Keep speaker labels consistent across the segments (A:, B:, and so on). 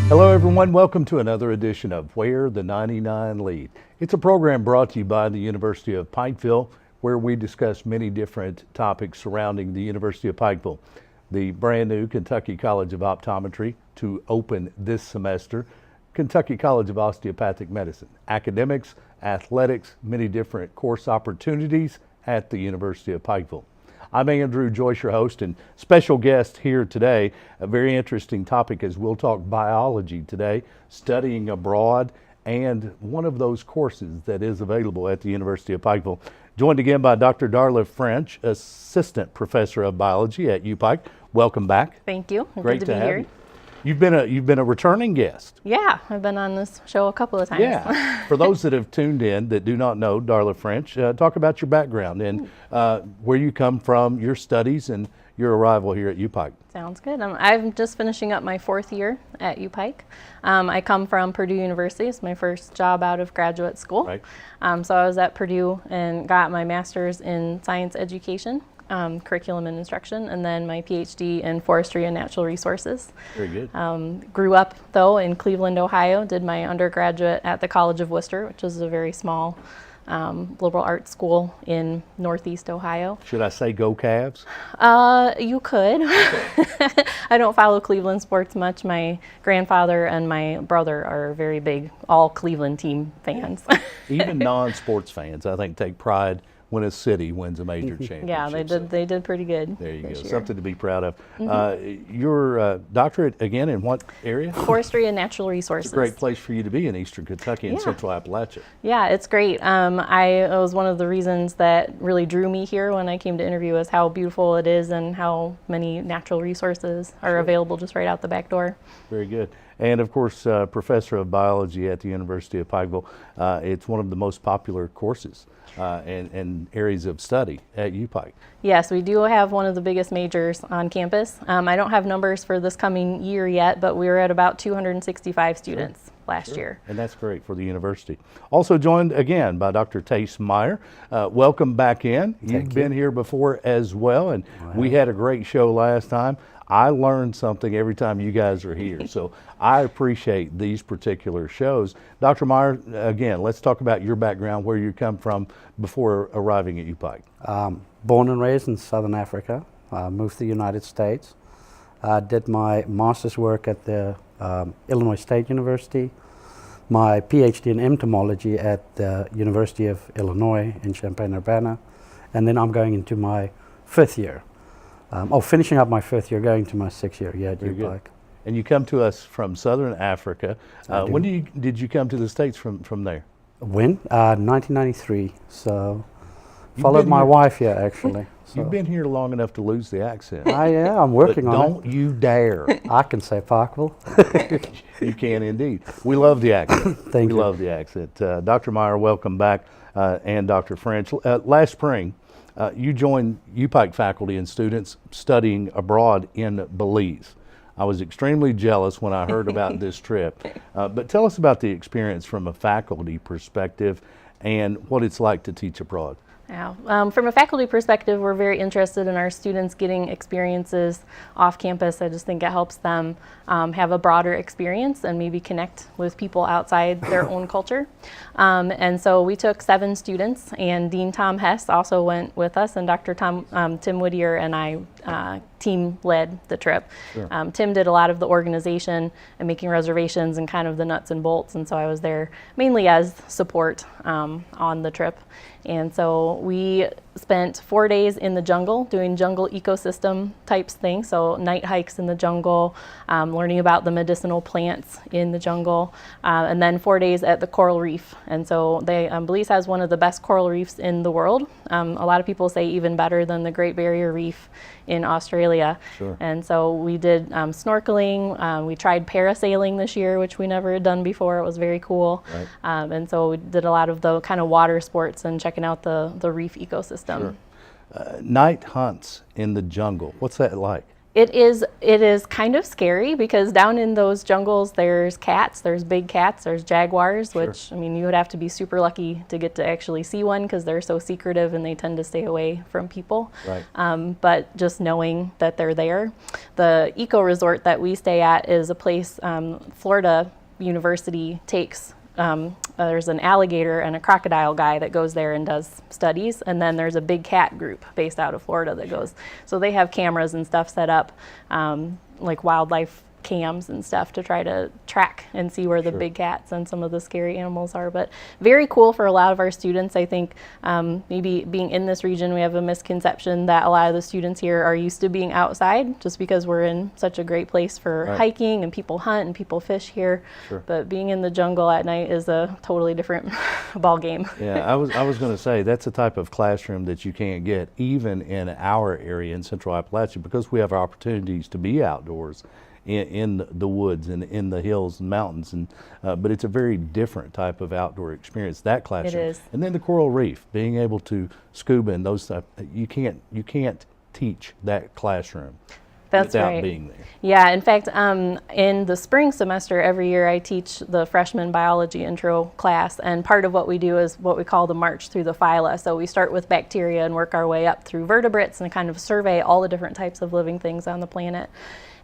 A: Hello everyone, welcome to another edition of Where the 99 Lead. It's a program brought to you by the University of Pikeville where we discuss many different topics surrounding the University of Pikeville. The brand new Kentucky College of Optometry to open this semester, Kentucky College of Osteopathic Medicine, academics, athletics, many different course opportunities at the University of Pikeville. I'm Andrew Joyce, your host, and special guest here today. A very interesting topic as we'll talk biology today, studying abroad, and one of those courses that is available at the University of Pikeville. Joined again by Dr. Darla French, Assistant Professor of Biology at UPike. Welcome back.
B: Thank you.
A: Great
B: Good
A: to
B: be
A: have
B: here.
A: you. You've been a returning guest.
B: Yeah, I've been on this show a couple of times.
A: Yeah. For those that have tuned in that do not know Darla French, talk about your background and where you come from, your studies, and your arrival here at UPike.
B: Sounds good. I'm just finishing up my 4th year at UPike. I come from Purdue University. It's my first job out of graduate school.
A: Right.
B: So I was at Purdue and got my master's in science education, curriculum and instruction, and then my PhD in forestry and natural resources.
A: Very good.
B: Grew up, though, in Cleveland, Ohio. Did my undergraduate at the College of Worcester, which is a very small liberal arts school in Northeast Ohio.
A: Should I say go Cavs?
B: You could. I don't follow Cleveland sports much. My grandfather and my brother are very big, all Cleveland team fans.
A: Even non-sports fans, I think, take pride when a city wins a major championship.
B: Yeah, they did pretty good.
A: There you go.
B: this year.
A: Something to be proud of. Your doctorate, again, in what area?
B: Forestry and natural resources.
A: It's a great place for you to be in Eastern Kentucky and
B: Yeah.
A: Central Appalachia.
B: Yeah, it's great. It was one of the reasons that really drew me here when I came to interview is how beautiful it is and how many natural resources are available just right out the back door.
A: Very good. And of course, Professor of Biology at the University of Pikeville. It's one of the most popular courses and areas of study at UPike.
B: Yes, we do have one of the biggest majors on campus. I don't have numbers for this coming year yet, but we were at about 265 students last year.
A: And that's great for the university. Also joined again by Dr. Tace Meyer. Welcome back in. You've been here before as well, and we had a great show last time. I learned something every time you guys are here, so I appreciate these particular shows. Dr. Meyer, again, let's talk about your background, where you come from before arriving at UPike.
C: Born and raised in Southern Africa, moved to the United States. Did my master's work at the Illinois State University, my PhD in entomology at the University of Illinois in Champaign-Urbana, and then I'm going into my 5th year. Finishing up my 5th year, going to my 6th year at UPike.
A: And you come to us from Southern Africa. When did you come to the States from there?
C: When? 1993. So followed my wife here actually. So.
A: You've been here long enough to lose the accent.
C: I'm working
A: but
C: on it.
A: Don't you dare.
C: I can say Parkville.
A: You can indeed. We love the accent.
C: Thank you.
A: We love the accent. Dr. Meyer, welcome back, and Dr. French. Last spring, you joined UPike faculty and students studying abroad in Belize. I was extremely jealous when I heard about this trip. But tell us about the experience from a faculty perspective and what it's like to teach abroad.
B: Yeah. From a faculty perspective, we're very interested in our students getting experiences off campus. I just think it helps them have a broader experience and maybe connect with people outside their own culture. And so we took 7 students, and Dean Tom Hess also went with us, and Dr. Tim Whittier and I team led the trip.
A: Sure.
B: Tim did a lot of the organization and making reservations and kind of the nuts and bolts, and so I was there mainly as support on the trip. And so we spent 4 days in the jungle doing jungle ecosystem types things, so night hikes in the jungle, learning about the medicinal plants in the jungle, and then 4 days at the coral reef. And so Belize has one of the best coral reefs in the world. A lot of people say even better than the Great Barrier Reef in Australia.
A: Sure.
B: And so we did snorkeling. We tried parasailing this year, which we never had done before. It was very cool.
A: Right.
B: And so we did a lot of the kind of water sports and checking out the reef ecosystem.
A: Sure. Night hunts in the jungle, what's that like?
B: It is kind of scary because down in those jungles there's cats, there's big cats, there's jaguars, which I mean you would have to be super lucky to get to actually see one because they're so secretive and they tend to stay away from people.
A: Right.
B: But just knowing that they're there. The eco resort that we stay at is a place Florida University takes. There's an alligator and a crocodile guy that goes there and does studies, and then there's a big cat group based out of Florida that goes. So they have cameras and stuff set up, like wildlife cams and stuff to try to track and see where the big cats and some of the scary animals are. But very cool for a lot of our students. I think maybe being in this region, we have a misconception that a lot of the students here are used to being outside just because we're in such a great place for hiking and people hunt and people fish here. But being in the jungle at night is a totally different ball game.
A: Yeah, I was going to say that's a type of classroom that you can't get even in our area in Central Appalachia because we have opportunities to be outdoors in the woods and in the hills and mountains, and but it's a very different type of outdoor experience, that classroom.
B: It is.
A: And then the coral reef, being able to scuba and those stuff, you can't teach that classroom without being there.
B: Yeah, in fact, in the spring semester every year I teach the freshman biology intro class, and part of what we do is what we call the march through the phyla. So we start with bacteria and work our way up through vertebrates and kind of survey all the different types of living things on the planet.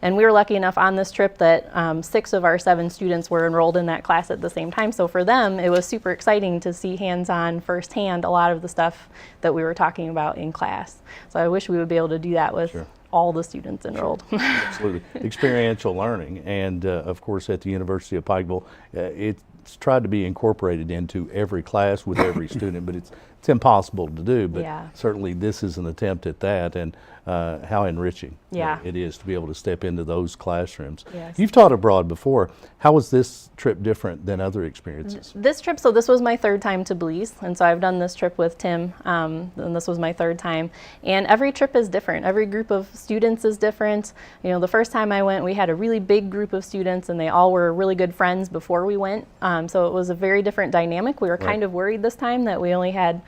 B: And we were lucky enough on this trip that 6 of our 7 students were enrolled in that class at the same time. So for them, it was super exciting to see hands-on, firsthand, a lot of the stuff that we were talking about in class. So I wish we would be able to do that with all the students enrolled.
A: Absolutely. Experiential learning. And of course, at the University of Pikeville, it's tried to be incorporated into every class with every student, but it's impossible to do. But certainly this is an attempt at that, and how enriching it is to be able to step into those classrooms.
B: Yes.
A: You've taught abroad before. How was this trip different than other experiences?
B: This trip, so this was my 3rd time to Belize, and so I've done this trip with Tim, and this was my 3rd time. And every trip is different. Every group of students is different. You know, the first time I went, we had a really big group of students, and they all were really good friends before we went. So it was a very different dynamic. We were kind of worried this time that we only had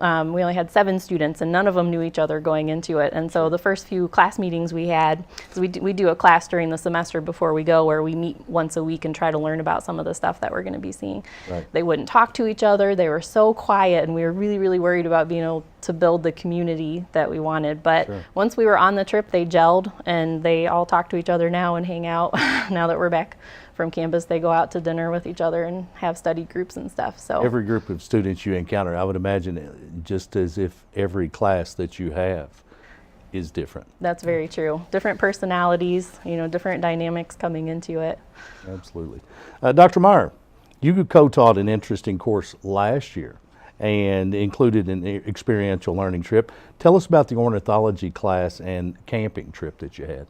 B: 7 students and none of them knew each other going into it. And so the first few class meetings we had, so we do a class during the semester before we go where we meet once a week and try to learn about some of the stuff that we're going to be seeing. They wouldn't talk to each other. They were so quiet, and we were really, really worried about being able to build the community that we wanted. But once we were on the trip, they gelled, and they all talk to each other now and hang out. Now that we're back from campus, they go out to dinner with each other and have study groups and stuff. So
A: every group of students you encounter, I would imagine, just as if every class that you have is different.
B: That's very true. Different personalities, you know, different dynamics coming into it.
A: Absolutely. Dr. Meyer, you co-taught an interesting course last year and included an experiential learning trip. Tell us about the ornithology class and camping trip that you had.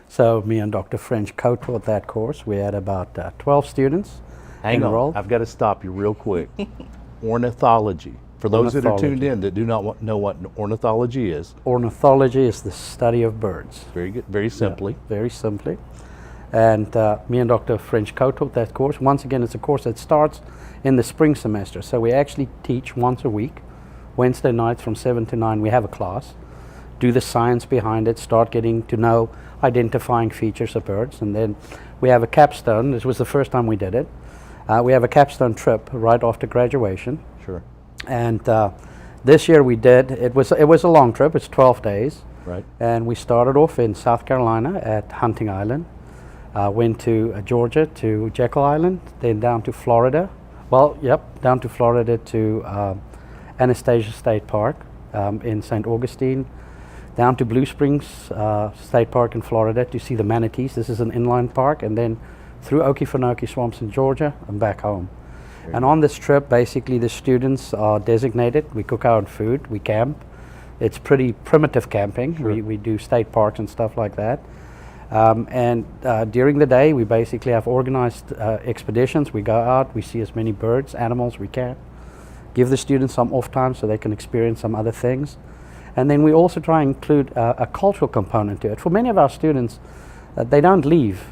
C: So me and Dr. French co-taught that course. We had about 12 students enrolled.
A: I've got to stop you real quick. Ornithology. For those that are tuned in that do not know what ornithology is.
C: Ornithology is the study of birds.
A: Very good. Very simply.
C: Yeah, very simply. And me and Dr. French co-taught that course. Once again, it's a course that starts in the spring semester. So we actually teach once a week. Wednesday nights from 7 to 9 we have a class. Do the science behind it, start getting to know identifying features of birds, and then we have a capstone. This was the first time we did it. We have a capstone trip right after graduation.
A: Sure.
C: And this year we did, it was a long trip, it's 12 days.
A: Right.
C: And we started off in South Carolina at Hunting Island, went to Georgia to Jekyll Island, then down to Florida. Down to Florida to Anastasia State Park in St. Augustine, down to Blue Springs State Park in Florida to see the manatees. This is an inline park, and then through Okefenokee Swamps in Georgia and back home. And on this trip, basically the students are designated. We cook our own food, we camp. It's pretty primitive camping.
A: Sure.
C: We do state parks and stuff like that. During the day, we basically have organized expeditions. We go out, we see as many birds, animals we can. Give the students some off time so they can experience some other things. And then we also try and include a cultural component to it. For many of our students, they don't leave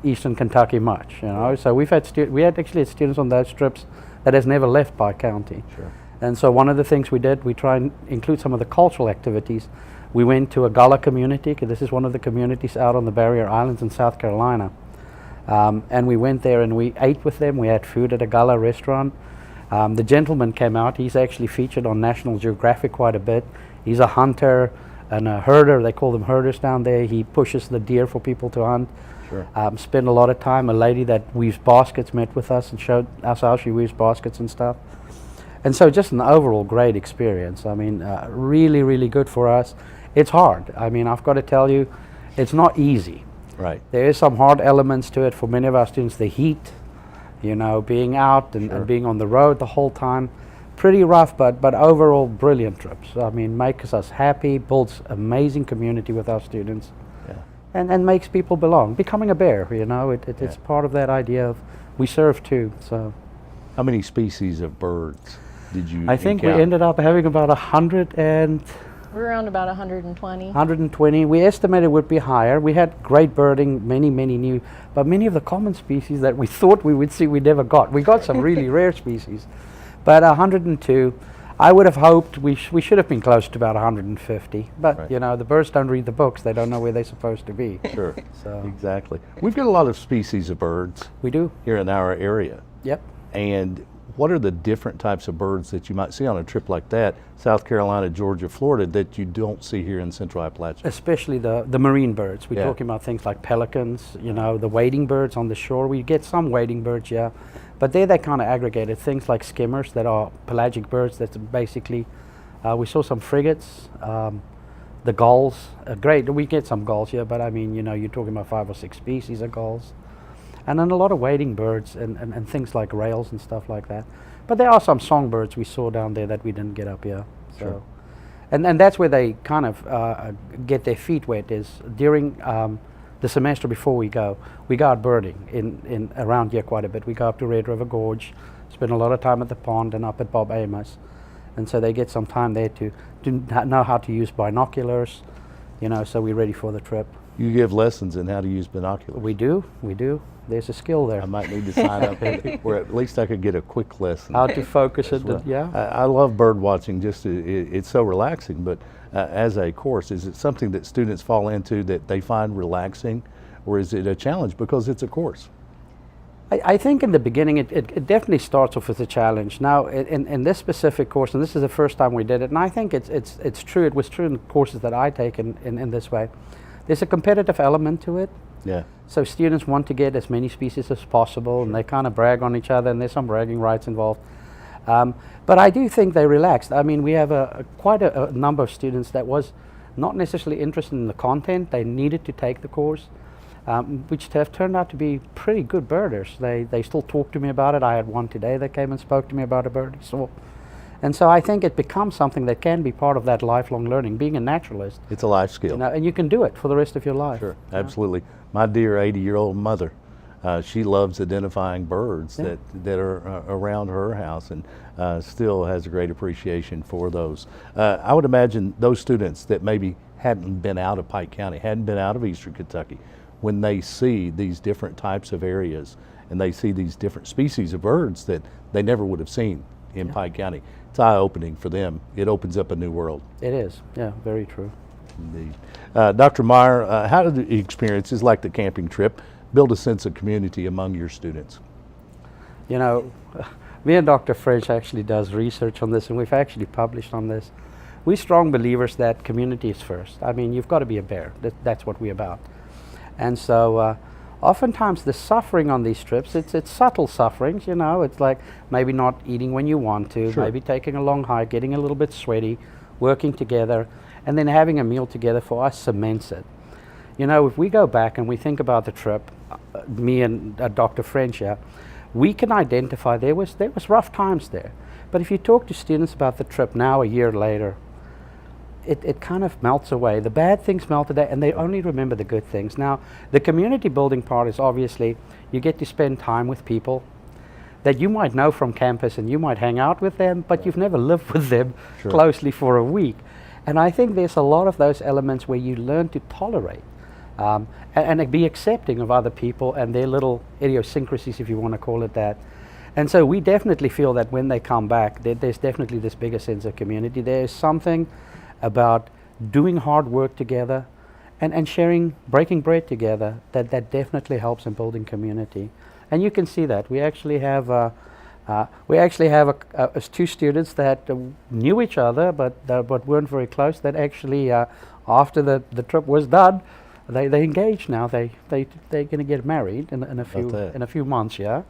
C: Eastern Kentucky much, you know. So we actually had students on those trips that has never left Pike County.
A: Sure.
C: And so one of the things we did, we try and include some of the cultural activities We went to a Gullah community, 'cause this is one of the communities out on the Barrier Islands in South Carolina. And we went there and we ate with them. We had food at a Gullah restaurant. The gentleman came out. He's actually featured on National Geographic quite a bit. He's a hunter and a herder. They call them herders down there. He pushes the deer for people to hunt.
A: Sure.
C: Spent a lot of time. A lady that weaves baskets met with us and showed us how she weaves baskets and stuff. And so just an overall great experience. I mean, really, really good for us. It's hard. I mean, I've got to tell you, it's not easy.
A: Right.
C: There is some hard elements to it for many of our students. The heat, you know, being out and,
A: Sure.
C: and being on the road the whole time. Pretty rough, but overall brilliant trips. I mean, makes us happy, builds amazing community with our students,
A: Yeah.
C: and makes people belong. Becoming a bear, you know, it's
A: Yeah.
C: part of that idea of we serve too. So
A: How many species of birds did you
C: I think we
A: encounter?
C: ended up having about 120.
B: We're around about 120.
C: We estimated it would be higher. We had great birding, many new, but many of the common species that we thought we would see, we never got. We got some really rare species, but 102. I would have hoped we should have been close to about 150, but
A: Right.
C: you know, the birds don't read the books. They don't know where they're supposed to be.
A: Sure.
C: So
A: Exactly. We've got a lot of species of birds
C: we do.
A: here in our area.
C: Yep.
A: And what are the different types of birds that you might see on a trip like that, South Carolina, Georgia, Florida, that you don't see here in Central Appalachia?
C: Especially the marine birds. We're
A: Yeah.
C: talking about things like pelicans, you know, the wading birds on the shore. We get some wading birds, yeah, but they're that kind of aggregated. Things like skimmers that are pelagic birds. That's basically, we saw some frigates, the gulls. Great, we get some gulls here, but I mean, you know, you're talking about 5 or 6 species of gulls. And then a lot of wading birds and things like rails and stuff like that. But there are some songbirds we saw down there that we didn't get up here. So.
A: Sure.
C: And that's where they kind of get their feet wet is during the semester before we go out birding in around here quite a bit. We go up to Red River Gorge, spend a lot of time at the pond and up at Bob Amos. And so they get some time there to know how to use binoculars, you know, so we're ready for the trip.
A: You give lessons in how to use binoculars.
C: We do. There's a skill there.
A: I might need to sign up, where at least I could get a quick lesson.
C: How to focus it,
A: well.
C: yeah.
A: I love bird watching. It's so relaxing. But as a course, is it something that students fall into that they find relaxing, or is it a challenge because it's a course?
C: I think in the beginning it definitely starts off as a challenge. Now in this specific course, and this is the first time we did it, and I think it's true. It was true in courses that I take in this way. There's a competitive element to it.
A: Yeah.
C: So students want to get as many species as possible, and they kind of brag on each other, and there's some bragging rights involved. But I do think they relaxed. I mean, we have quite a number of students that was not necessarily interested in the content. They needed to take the course, which have turned out to be pretty good birders. They still talk to me about it. I had one today that came and spoke to me about a bird he saw. And so I think it becomes something that can be part of that lifelong learning, being a naturalist.
A: It's a life skill.
C: You know, and you can do it for the rest of your life.
A: Sure, absolutely. My dear 80-year-old mother, she loves identifying birds
C: Yeah.
A: that are around her house, and still has a great appreciation for those. I would imagine those students that maybe hadn't been out of Pike County, hadn't been out of Eastern Kentucky, when they see these different types of areas and they see these different species of birds that they never would have seen in Pike County, it's eye-opening for them. It opens up a new world.
C: It is, yeah, very true.
A: Indeed. Dr. Meyer, how did the experiences like the camping trip build a sense of community among your students?
C: You know, me and Dr. French actually does research on this, and we've actually published on this. We're strong believers that community is first. I mean, you've got to be a bear. That's what we're about. And so oftentimes the suffering on these trips, it's subtle sufferings, you know. It's like maybe not eating when you want to,
A: Sure.
C: maybe taking a long hike, getting a little bit sweaty, working together, and then having a meal together for us cements it. You know, if we go back and we think about the trip, me and Dr. French here, we can identify there was rough times there. But if you talk to students about the trip now, a year later, it kind of melts away. The bad things melt away, and they only remember the good things. Now, the community building part is obviously you get to spend time with people that you might know from campus, and you might hang out with them, but you've never lived with them
A: Sure.
C: closely for a week. And I think there's a lot of those elements where you learn to tolerate and be accepting of other people and their little idiosyncrasies, if you want to call it that. And so we definitely feel that when they come back, there's definitely this bigger sense of community. There is something about doing hard work together, and sharing, breaking bread together, that definitely helps in building community. And you can see that. We actually have two students that knew each other but weren't very close, that actually after the trip was done, they engaged now. They're going to get married in a few months, yeah,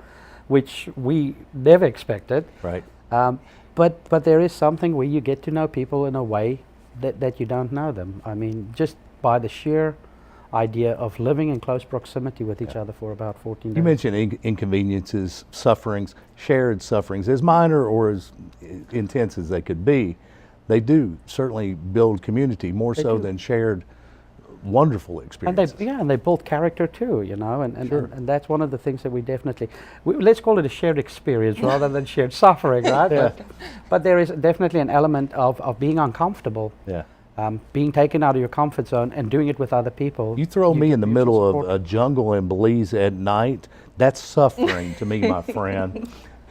C: which we never expected.
A: Right.
C: But there is something where you get to know people in a way that you don't know them. I mean, just by the sheer idea of living in close proximity with each other for about 14 days.
A: You mentioned inconveniences, sufferings, shared sufferings, as minor or as intense as they could be. They do certainly build community more so than shared wonderful experiences.
C: And they build character too, you know,
A: Sure.
C: and that's one of the things that we definitely, let's call it a shared experience rather than shared suffering, right?
A: Yeah.
C: But there is definitely an element of being uncomfortable,
A: Yeah.
C: being taken out of your comfort zone and doing it with other people.
A: You throw me in the
C: you
A: middle of
C: support.
A: a jungle in Belize at night, that's suffering to me, my friend.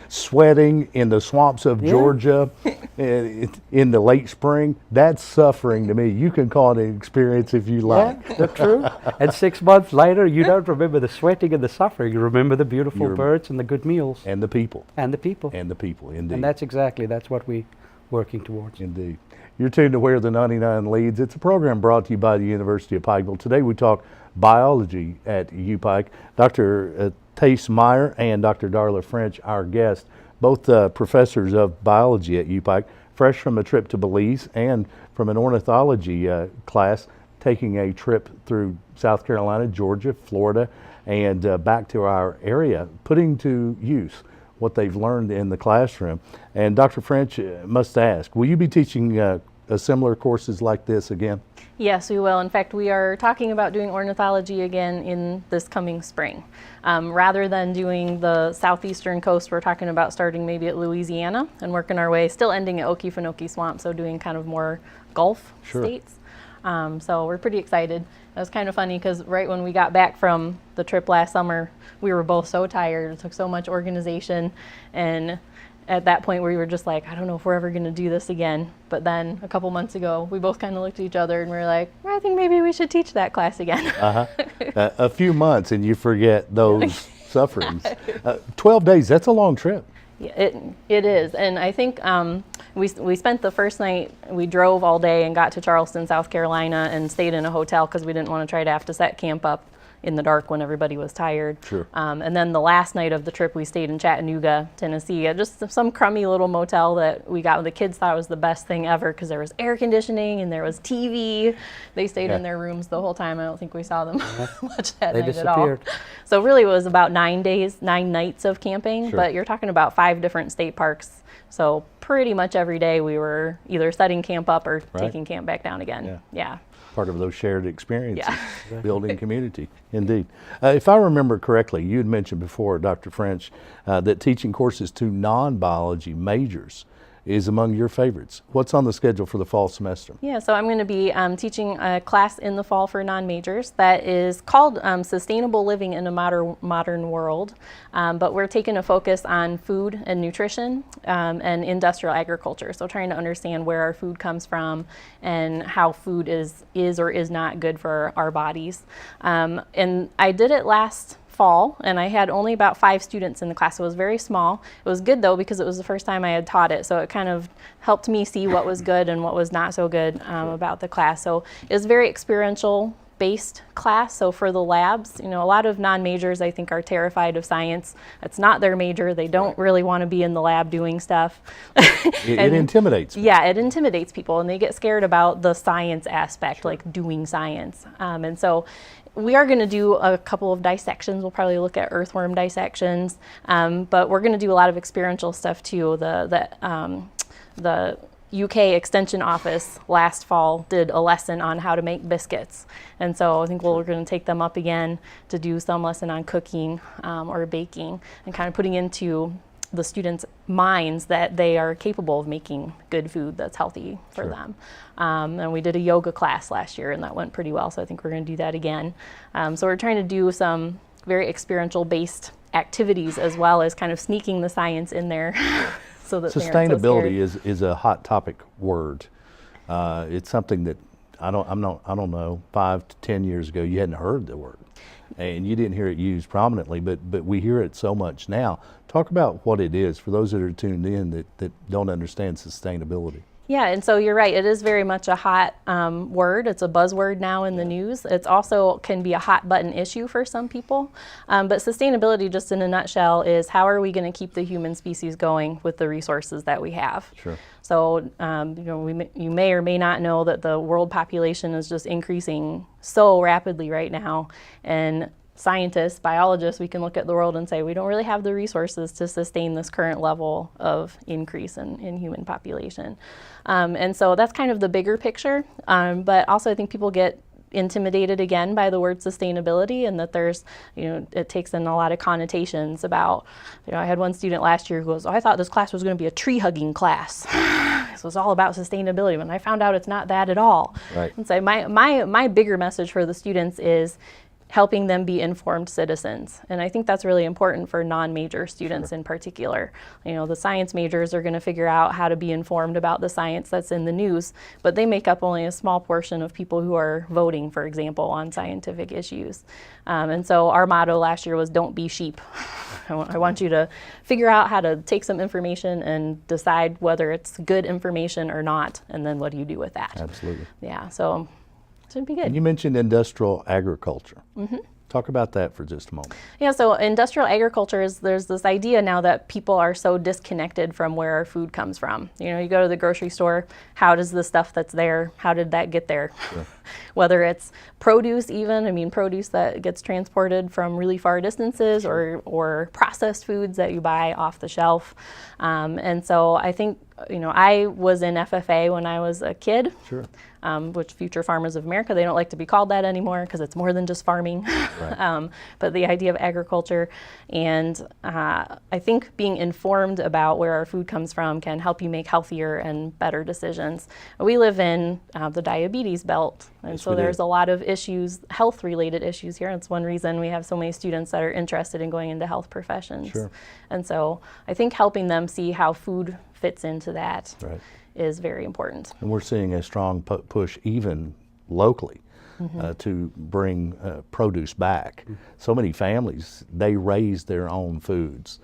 A: Sweating in the swamps of
C: Yeah.
A: Georgia in the late spring, that's suffering to me. You can call it an experience if you like.
C: Yeah, that's true. And 6 months later, you don't remember the sweating and the suffering. You remember the beautiful birds and the good meals
A: And the people.
C: and the people.
A: And the people, indeed.
C: And that's what we're working towards.
A: Indeed. You're tuned to Where the 99 Leads. It's a program brought to you by the University of Pikeville. Today we talk biology at UPike. Dr. Tace Meyer and Dr. Darla French, our guest, both professors of biology at UPike, fresh from a trip to Belize and from an ornithology class, taking a trip through South Carolina, Georgia, Florida, and back to our area, putting to use what they've learned in the classroom. And Dr. French, must ask, will you be teaching similar courses like this again?
B: Yes, we will. In fact, we are talking about doing ornithology again in this coming spring. Rather than doing the southeastern coast, we're talking about starting maybe at Louisiana and working our way, still ending at Okefenokee Swamp, so doing kind of more Gulf
A: Sure.
B: states. So we're pretty excited. It was kind of funny because right when we got back from the trip last summer, we were both so tired. It took so much organization, and at that point we were just like, I don't know if we're ever going to do this again. But then a couple months ago, we both kind of looked at each other and we were like, I think maybe we should teach that class again.
A: A few months and you forget those sufferings. 12 days, that's a long trip.
B: Yeah, it is, and I think we spent the first night, we drove all day and got to Charleston, South Carolina, and stayed in a hotel because we didn't want to try to have to set camp up in the dark when everybody was tired.
A: Sure.
B: And then the last night of the trip, we stayed in Chattanooga, Tennessee, at just some crummy little motel that we got. The kids thought it was the best thing ever because there was air conditioning and there was TV. They stayed in their rooms the whole time. I don't think we saw them much that
C: They
B: night at all.
C: disappeared.
B: So really it was about 9 nights of camping,
A: Sure.
B: but you're talking about 5 different state parks. So pretty much every day we were either setting camp up or taking camp back down again. Yeah.
A: Part of those shared experiences,
B: Yeah.
A: building community, indeed. If I remember correctly, you had mentioned before, Dr. French, that teaching courses to non-biology majors is among your favorites. What's on the schedule for the fall semester?
B: Yeah, so I'm going to be teaching a class in the fall for non-majors that is called Sustainable Living in a Modern World, but we're taking a focus on food and nutrition and industrial agriculture, so trying to understand where our food comes from and how food is or is not good for our bodies. And I did it last fall, and I had only about 5 students in the class. It was very small. It was good though because it was the first time I had taught it, so it kind of helped me see what was good and what was not so good about the class. So it was very experiential based class. So for the labs, you know, a lot of non-majors I think are terrified of science. It's not their major. They don't really want to be in the lab doing stuff.
A: It intimidates me.
B: Yeah, it intimidates people, and they get scared about the science aspect, like doing science. And so we are going to do a couple of dissections. We'll probably look at earthworm dissections, but we're going to do a lot of experiential stuff too. The UK Extension Office last fall did a lesson on how to make biscuits, and so I think we're going to take them up again to do some lesson on cooking or baking, and kind of putting into the students' minds that they are capable of making good food that's healthy for them. And we did a yoga class last year, and that went pretty well, so I think we're going to do that again. So we're trying to do some very experiential-based activities as well as kind of sneaking the science in there so that they aren't so
A: Sustainability
B: scared.
A: is a hot topic word. It's something that I don't know, 5 to 10 years ago, you hadn't heard the word, and you didn't hear it used prominently, but we hear it so much now. Talk about what it is for those that are tuned in that don't understand sustainability.
B: Yeah, and so you're right. It is very much a hot word. It's a buzzword now in the news. It's also can be a hot button issue for some people. But sustainability, just in a nutshell, is how are we going to keep the human species going with the resources that we have?
A: Sure.
B: So, you may or may not know that the world population is just increasing so rapidly right now, and scientists, biologists, we can look at the world and say we don't really have the resources to sustain this current level of increase in human population. And so that's kind of the bigger picture. But also I think people get intimidated again by the word sustainability, and that there's, it takes in a lot of connotations about, I had one student last year who goes, I thought this class was going to be a tree hugging class. This was all about sustainability, when I found out it's not that at all.
A: Right.
B: And so my bigger message for the students is helping them be informed citizens. And I think that's really important for non-major students in particular. The science majors are going to figure out how to be informed about the science that's in the news, but they make up only a small portion of people who are voting, for example, on scientific issues. And so our motto last year was don't be sheep. I want you to figure out how to take some information and decide whether it's good information or not, and then what do you do with that?
A: Absolutely.
B: Yeah, so it'd be good.
A: And you mentioned industrial agriculture. Mm-hmm. Talk about that for just a moment.
B: Yeah, so industrial agriculture there's this idea now that people are so disconnected from where our food comes from. You go to the grocery store, how does the stuff that's there, how did that get there? Sure. Whether it's produce even, produce that gets transported from really far distances, sure, or processed foods that you buy off the shelf. And so I think, I was in FFA when I was a kid.
A: Sure.
B: Which Future Farmers of America, they don't like to be called that anymore because it's more than just farming. Right. But the idea of agriculture, and I think being informed about where our food comes from can help you make healthier and better decisions. We live in the diabetes belt, and
A: Yes,
B: so there's a lot of issues, health-related issues here. It's one reason we have so many students that are interested in going into health professions.
A: Sure. And
B: so I think helping them see how food fits into that.
A: Right.
B: Is very important.
A: And we're seeing a strong push even locally to bring produce back. Mm-hmm. So many families, they raised their own foods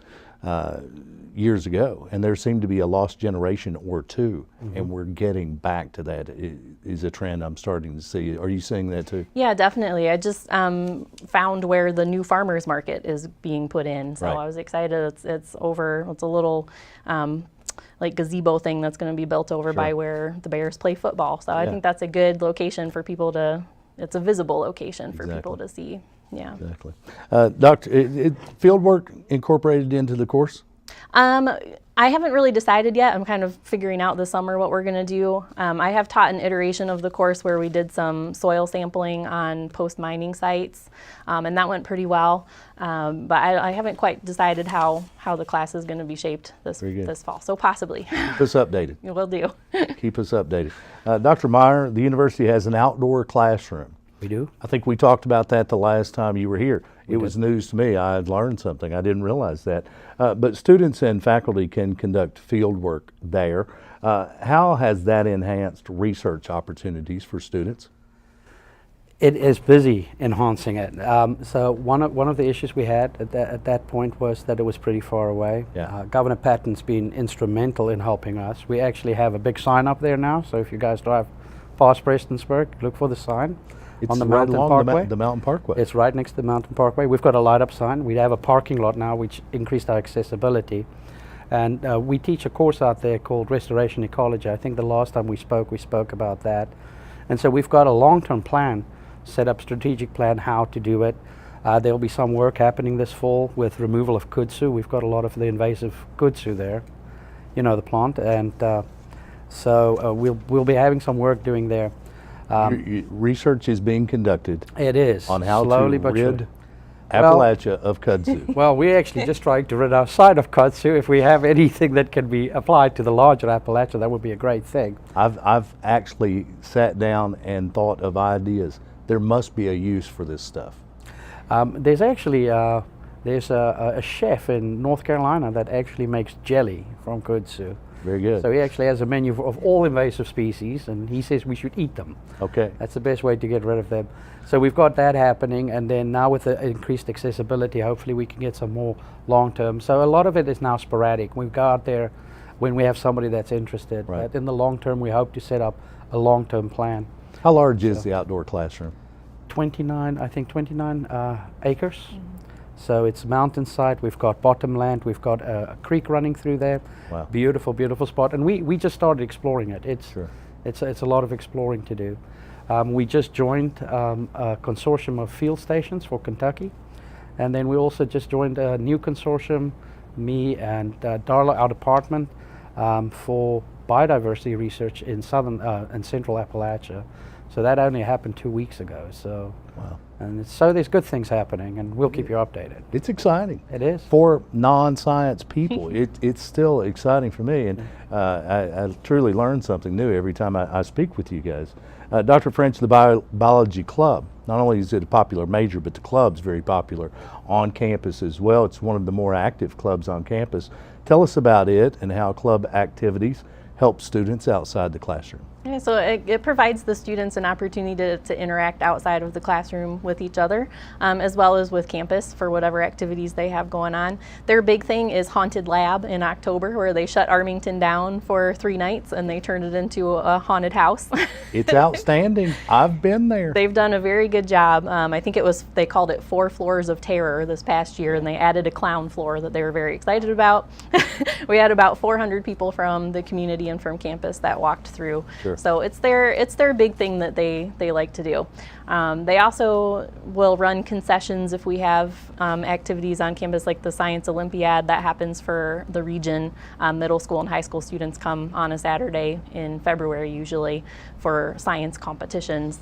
A: years ago, and there seemed to be a lost generation or two, and we're getting back to that. It is a trend I'm starting to see. Are you seeing that too?
B: Yeah, definitely. I just found where the new farmers market is being put in, so
A: right.
B: I was excited. It's a little like gazebo thing that's going to be built over, sure, by where the Bears play football. So I think that's a good location for people it's a visible location for people to see. Yeah. Exactly.
A: Doctor, field work incorporated into the course?
B: I haven't really decided yet. I'm kind of figuring out this summer what we're going to do. I have taught an iteration of the course where we did some soil sampling on post-mining sites, and that went pretty well. But I haven't quite decided how the class is going to be shaped this fall, so possibly.
A: Keep us updated.
B: Will do.
A: Keep us updated. Dr. Meyer, the university has an outdoor classroom.
C: We do?
A: I think we talked about that the last time you were here. It was news to me. I had learned something. I didn't realize that. But students and faculty can conduct field work there. How has that enhanced research opportunities for students?
C: It is busy enhancing it. So one of the issues we had at that point was that it was pretty far away.
A: Yeah.
C: Governor Patton's been instrumental in helping us. We actually have a big sign up there now, so if you guys drive past Prestonsburg, look for the sign.
A: It's
C: on the
A: right
C: Mountain
A: along
C: Parkway.
A: the Mountain Parkway.
C: It's right next to the Mountain Parkway. We've got a light-up sign. We have a parking lot now, which increased our accessibility. And we teach a course out there called Restoration Ecology. I think the last time we spoke about that. And so we've got a long-term plan, set up strategic plan how to do it. There'll be some work happening this fall with removal of kudzu. We've got a lot of the invasive kudzu there, the plant. And so we'll be having some work doing there.
A: Research is being conducted.
C: It is.
A: On how
C: slowly
A: to
C: but
A: rid
C: surely.
A: Appalachia of kudzu.
C: Well, we're actually just trying to rid our side of kudzu. If we have anything that can be applied to the larger Appalachia, that would be a great thing.
A: I've actually sat down and thought of ideas. There must be a use for this stuff.
C: There's actually there's a chef in North Carolina that actually makes jelly from kudzu.
A: Very good.
C: So he actually has a menu of all invasive species, and he says we should eat them.
A: Okay.
C: That's the best way to get rid of them. So we've got that happening, and then now with the increased accessibility, hopefully we can get some more long-term. So a lot of it is now sporadic. We go out there when we have somebody that's interested.
A: Right.
C: But in the long term, we hope to set up a long-term plan.
A: How large is the outdoor classroom?
C: 29 acres. So it's mountainside. We've got bottomland. We've got a creek running through there.
A: Wow.
C: Beautiful, beautiful spot. And we just started exploring it.
A: Sure.
C: It's a lot of exploring to do. We just joined a consortium of field stations for Kentucky. And then we also just joined a new consortium, me and Darla, our department, for biodiversity research in southern and central Appalachia. So that only happened 2 weeks ago. So,
A: Wow.
C: and so there's good things happening, and we'll keep you updated.
A: It's exciting.
C: It is.
A: For non-science people, it's still exciting for me, and I truly learn something new every time I speak with you guys. Dr. French, the Biology Club, not only is it a popular major, but the club's very popular on campus as well. It's one of the more active clubs on campus. Tell us about it and how club activities help students outside the classroom.
B: Yeah, so it provides the students an opportunity to interact outside of the classroom with each other, as well as with campus for whatever activities they have going on. Their big thing is Haunted Lab in October, where they shut Armington down for 3 nights and they turned it into a haunted house.
A: It's outstanding. I've been there.
B: They've done a very good job. I think they called it 4 Floors of Terror this past year, and they added a clown floor that they were very excited about. We had about 400 people from the community and from campus that walked through.
A: Sure.
B: So it's their big thing that they like to do. They also will run concessions if we have activities on campus, like the Science Olympiad that happens for the region. Middle school and high school students come on a Saturday in February usually for science competitions.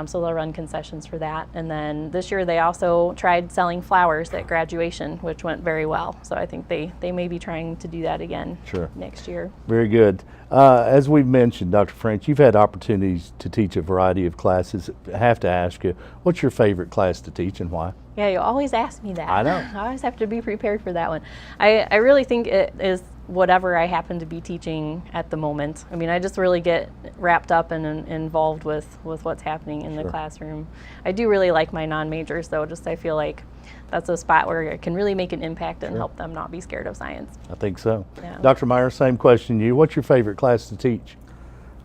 B: So they'll run concessions for that. And then this year they also tried selling flowers at graduation, which went very well. So I think they may be trying to do that again
A: Sure.
B: next year.
A: Very good. As we've mentioned, Dr. French, you've had opportunities to teach a variety of classes. I have to ask you, what's your favorite class to teach and why?
B: Yeah, you always ask me that.
A: I know.
B: I always have to be prepared for that one. I really think it is whatever I happen to be teaching at the moment. I mean, I just really get wrapped up and involved with what's happening in the classroom. I do really like my non-majors, though. Just I feel like that's a spot where I can really make an impact and help them not be scared of science.
A: I think so.
B: Yeah.
A: Dr. Meyer, same question to you. What's your favorite class to teach?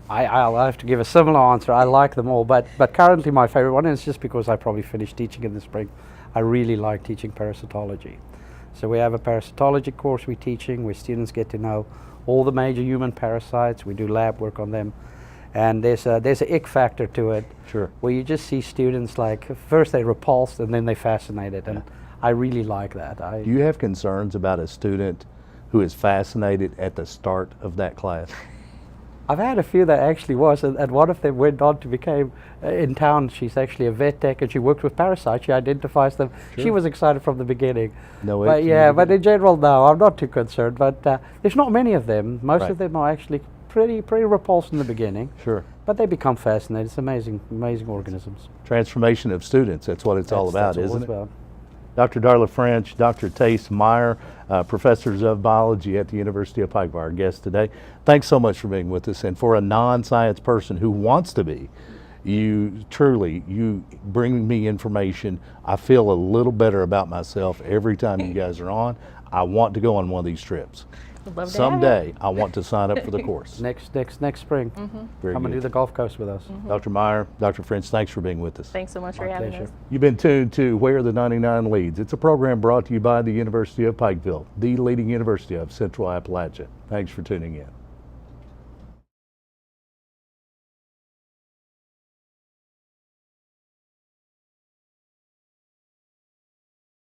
C: I'll have to give a similar answer. I like them all, but currently my favorite one is just because I probably finished teaching in the spring. I really like teaching parasitology. So we have a parasitology course we're teaching where students get to know all the major human parasites. We do lab work on them. And there's a ick factor to it.
A: Sure.
C: Where you just see students like, first they're repulsed and then they're fascinated. And I really like that.
A: Do you have concerns about a student who is fascinated at the start of that class?
C: I've had a few that actually was, and one of them went on to become, in town, she's actually a vet tech and she worked with parasites, she identifies them.
A: Sure.
C: She was excited from the beginning.
A: No,
C: But yeah, but in general, no, I'm not too concerned. But there's not many of them. Most
A: Right.
C: of them are actually pretty repulsed in the beginning.
A: Sure.
C: But they become fascinated. It's amazing organisms.
A: Transformation of students, that's what it's all about,
C: That's
A: isn't
C: it's
A: it?
C: about.
A: Dr. Darla French, Dr. Tace Meyer, professors of biology at the University of Pikeville, our guest today. Thanks so much for being with us. And for a non-science person who wants to be, you bring me information. I feel a little better about myself every time you guys are on. I want to go on one of these trips.
B: Would love to have
A: Someday I want to sign up for the course.
C: Next spring.
A: Very
C: Come and do
A: good.
C: the Gulf Coast with us.
A: Dr. Meyer, Dr. French, thanks for being with us.
B: Thanks so much for
C: My
B: having
C: pleasure.
B: us.
A: You've been tuned to Where the 99 Leads. It's a program brought to you by the University of Pikeville, the leading university of Central Appalachia. Thanks for tuning in.